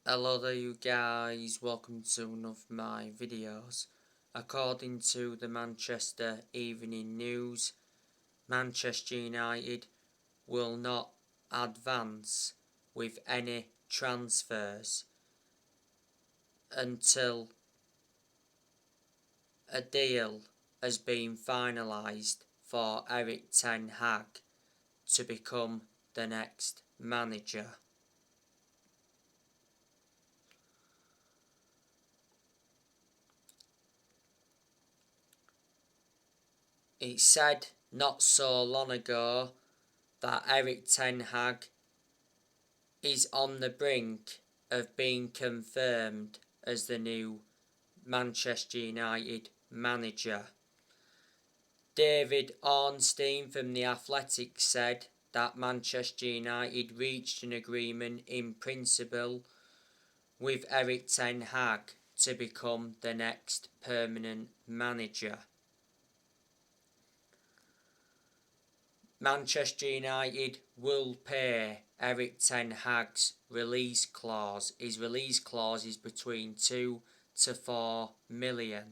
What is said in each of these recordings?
Hello there you guys, welcome to one of my videos. According to the Manchester Evening News, Manchester United will not advance with any transfers until a deal has been finalised for Ten Hag to become the next manager. It said not so long ago that Ten Hag is on the brink of being confirmed as the new Manchester United manager. David Ornstein from The Athletic said that Manchester United reached an agreement in principle with Ten Hag to become the next permanent manager. Manchester United will pay Ten Hag's release clause. His release clause is between 2 to 4 million.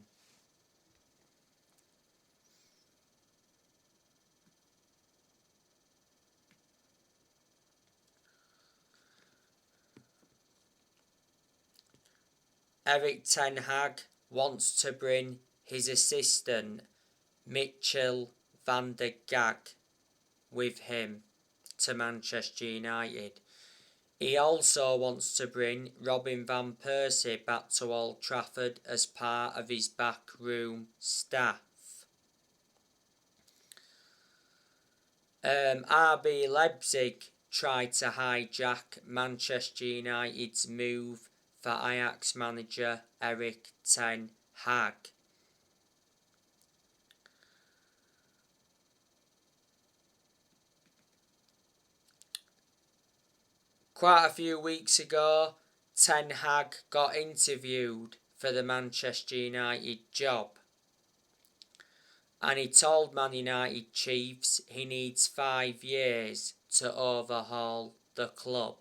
Ten Hag wants to bring his assistant Mitchell van der Gag with him to Manchester United. He also wants to bring Robin van Persie back to Old Trafford as part of his backroom staff. RB Leipzig tried to hijack Manchester United's move for Ajax manager Ten Hag. Quite a few weeks ago, Ten Hag got interviewed for the Manchester United job, and he told Man United chiefs he needs 5 years to overhaul the club.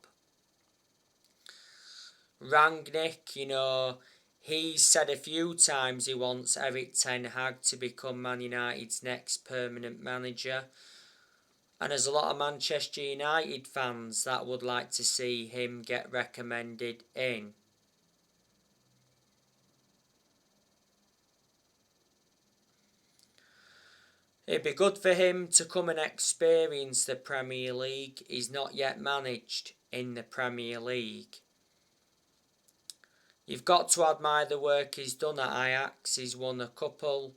Rangnick, he's said a few times he wants Ten Hag to become Man United's next permanent manager. And there's a lot of Manchester United fans that would like to see him get recommended in. It'd be good for him to come and experience the Premier League. He's not yet managed in the Premier League. You've got to admire the work he's done at Ajax. He's won a couple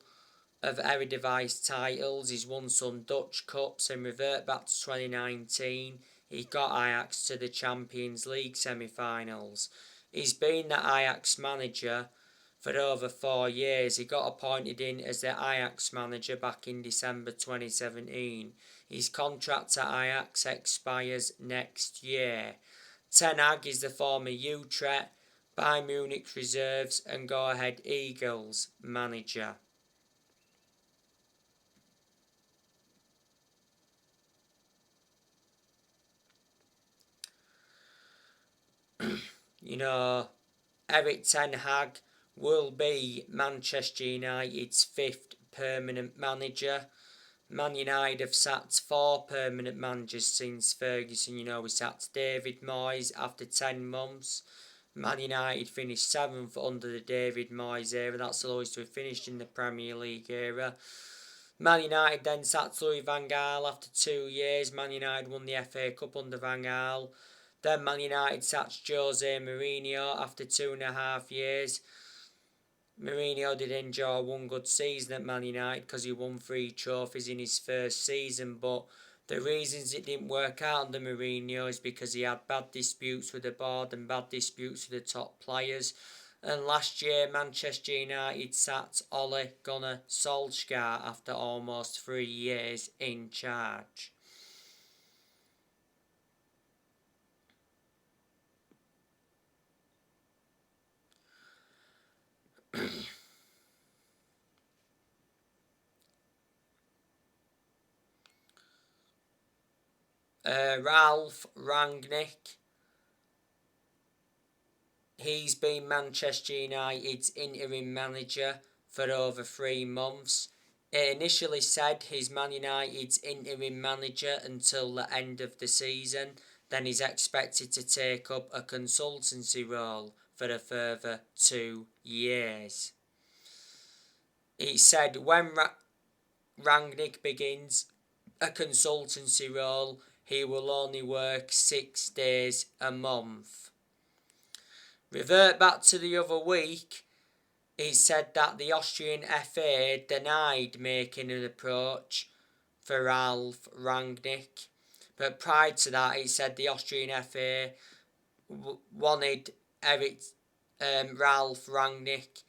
of Eredivisie titles, he's won some Dutch Cups, and revert back to 2019, he got Ajax to the Champions League semi-finals. He's been the Ajax manager for over 4 years. He got appointed in as the Ajax manager back in December 2017. His contract at Ajax expires next year. Ten Hag is the former Utrecht, Bayern Munich reserves and Go Ahead Eagles manager. Ten Hag will be Manchester United's 5th permanent manager. Man United have sacked 4 permanent managers since Ferguson. We sacked David Moyes after 10 months. Man United finished 7th under the David Moyes era. That's the lowest we've finished in the Premier League era. Man United then sacked Louis van Gaal after 2 years. Man United won the FA Cup under Van Gaal. Then Man United sacked Jose Mourinho after 2.5 years. Mourinho did enjoy one good season at Man United because he won 3 trophies in his first season, but the reasons it didn't work out under Mourinho is because he had bad disputes with the board and bad disputes with the top players. And last year, Manchester United sacked Ole Gunnar Solskjaer after almost 3 years in charge. Ralph Rangnick He's been Manchester United's interim manager for over 3 months. It initially said he's Man United's interim manager until the end of the season. Then he's expected to take up a consultancy role for a further 2 years. He said when Rangnick begins a consultancy role, he will only work 6 days a month. Revert back to the other week, he said that the Austrian FA denied making an approach for Ralf Rangnick. But prior to that, he said the Austrian FA wanted Ralf Rangnick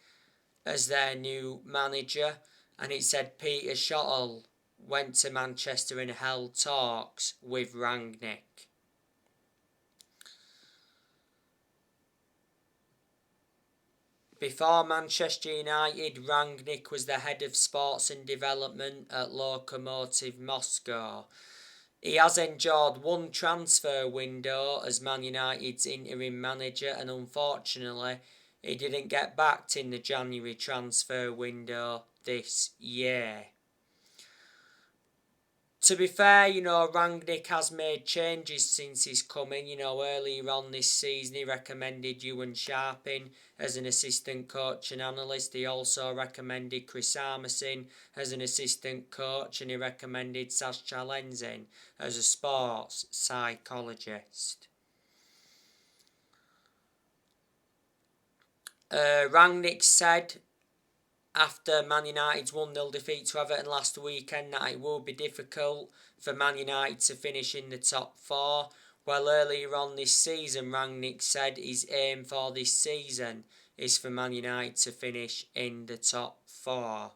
as their new manager. And he said Peter Schottel went to Manchester and held talks with Rangnick. Before Manchester United, Rangnick was the head of sports and development at Lokomotiv Moscow. He has enjoyed one transfer window as Man United's interim manager, and unfortunately he didn't get backed in the January transfer window this year. To be fair, Rangnick has made changes since he's come in. Earlier on this season he recommended Ewan Sharping as an assistant coach and analyst. He also recommended Chris Armisen as an assistant coach, and he recommended Sascha Lenzin as a sports psychologist. Rangnick said after Man United's 1-0 defeat to Everton last weekend that it will be difficult for Man United to finish in the top 4. Well, earlier on this season, Rangnick said his aim for this season is for Man United to finish in the top 4.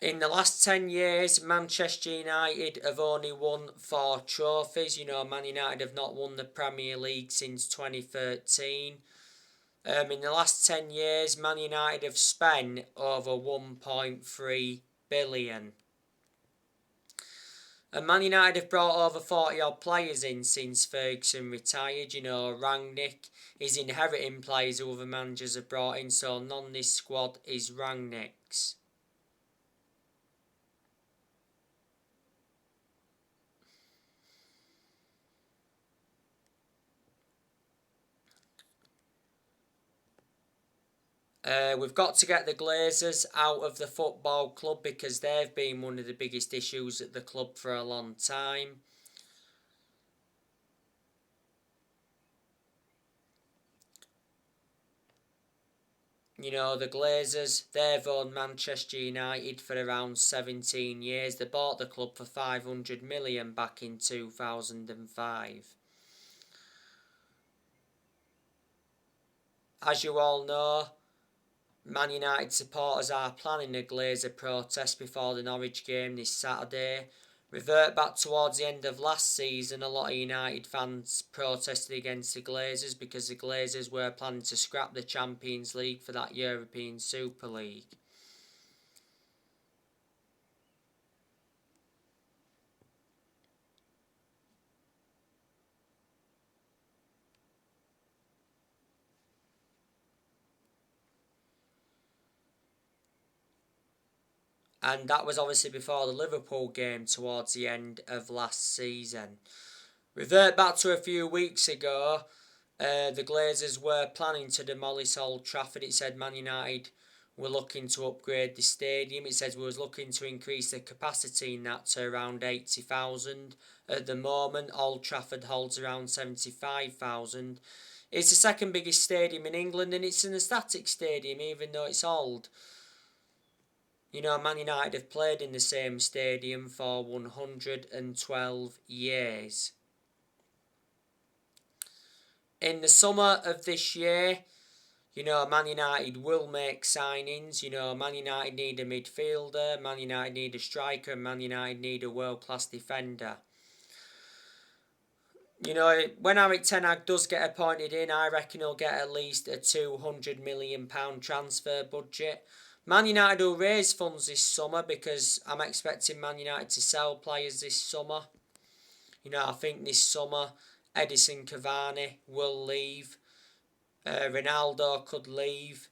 In the last 10 years, Manchester United have only won 4 trophies. Man United have not won the Premier League since 2013. In the last 10 years, Man United have spent over 1.3 billion. And Man United have brought over 40 odd players in since Ferguson retired. Rangnick is inheriting players who other managers have brought in, so none of this squad is Rangnick's. We've got to get the Glazers out of the football club because they've been one of the biggest issues at the club for a long time. The Glazers, they've owned Manchester United for around 17 years. They bought the club for 500 million back in 2005. As you all know, Man United supporters are planning a Glazer protest before the Norwich game this Saturday. Revert back towards the end of last season, a lot of United fans protested against the Glazers because the Glazers were planning to scrap the Champions League for that European Super League. And that was obviously before the Liverpool game towards the end of last season. Revert back to a few weeks ago, the Glazers were planning to demolish Old Trafford. It said Man United were looking to upgrade the stadium. It says we was looking to increase the capacity in that to around 80,000. At the moment, Old Trafford holds around 75,000. It's the second biggest stadium in England, and it's an static stadium even though it's old. Man United have played in the same stadium for 112 years. In the summer of this year, Man United will make signings. Man United need a midfielder, Man United need a striker, and Man United need a world-class defender. When Ten Hag does get appointed in, I reckon he'll get at least a £200 million transfer budget. Man United will raise funds this summer because I'm expecting Man United to sell players this summer. I think this summer Edison Cavani will leave. Ronaldo could leave.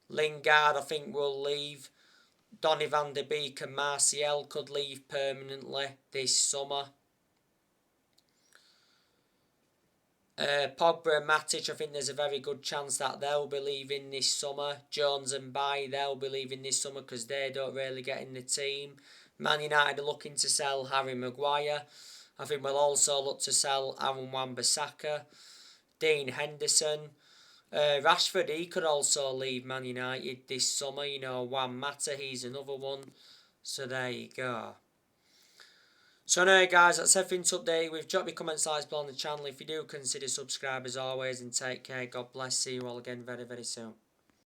Lingard, I think, will leave. Donny van de Beek and Martial could leave permanently this summer. Pogba and Matic, I think there's a very good chance that they'll be leaving this summer. Jones and Baye, they'll be leaving this summer because they don't really get in the team. Man United are looking to sell Harry Maguire. I think we'll also look to sell Aaron Wan-Bissaka. Dean Henderson. Rashford, he could also leave Man United this summer. You know, Juan Mata, he's another one. So there you go. So anyway guys, that's everything to update with. Drop your comments, likes below on the channel. If you do, consider subscribe as always, and take care. God bless. See you all again very, very soon.